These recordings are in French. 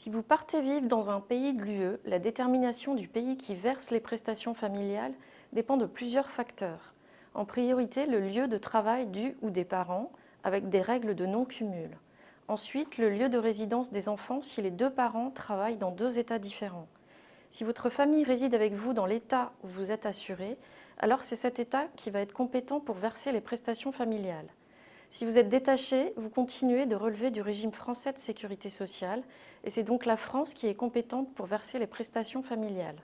Si vous partez vivre dans un pays de l'UE, la détermination du pays qui verse les prestations familiales dépend de plusieurs facteurs. En priorité, le lieu de travail du ou des parents, avec des règles de non-cumul. Ensuite, le lieu de résidence des enfants si les deux parents travaillent dans deux États différents. Si votre famille réside avec vous dans l'État où vous êtes assuré, alors c'est cet État qui va être compétent pour verser les prestations familiales. Si vous êtes détaché, vous continuez de relever du régime français de sécurité sociale et c'est donc la France qui est compétente pour verser les prestations familiales.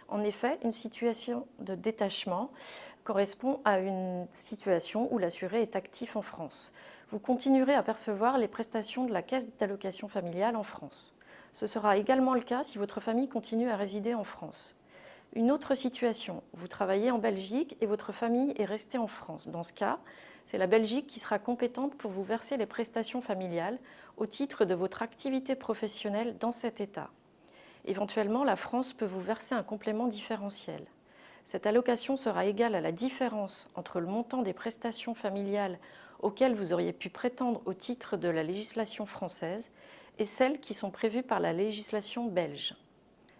En effet, une situation de détachement correspond à une situation où l'assuré est actif en France. Vous continuerez à percevoir les prestations de la caisse d'allocation familiale en France. Ce sera également le cas si votre famille continue à résider en France. Une autre situation, vous travaillez en Belgique et votre famille est restée en France. Dans ce cas, c'est la Belgique qui sera compétente pour vous verser les prestations familiales au titre de votre activité professionnelle dans cet État. Éventuellement, la France peut vous verser un complément différentiel. Cette allocation sera égale à la différence entre le montant des prestations familiales auxquelles vous auriez pu prétendre au titre de la législation française et celles qui sont prévues par la législation belge.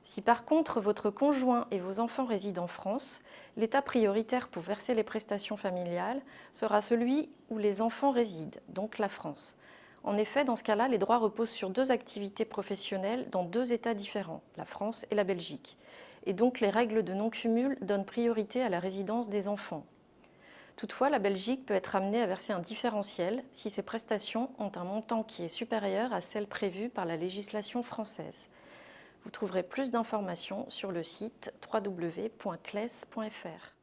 Si par contre votre conjoint et vos enfants résident en France, l'état prioritaire pour verser les prestations familiales sera celui où les enfants résident, donc la France. En effet, dans ce cas-là, les droits reposent sur deux activités professionnelles dans deux États différents, la France et la Belgique. Et donc les règles de non-cumul donnent priorité à la résidence des enfants. Toutefois, la Belgique peut être amenée à verser un différentiel si ces prestations ont un montant qui est supérieur à celle prévue par la législation française. Vous trouverez plus d'informations sur le site www.cles.fr.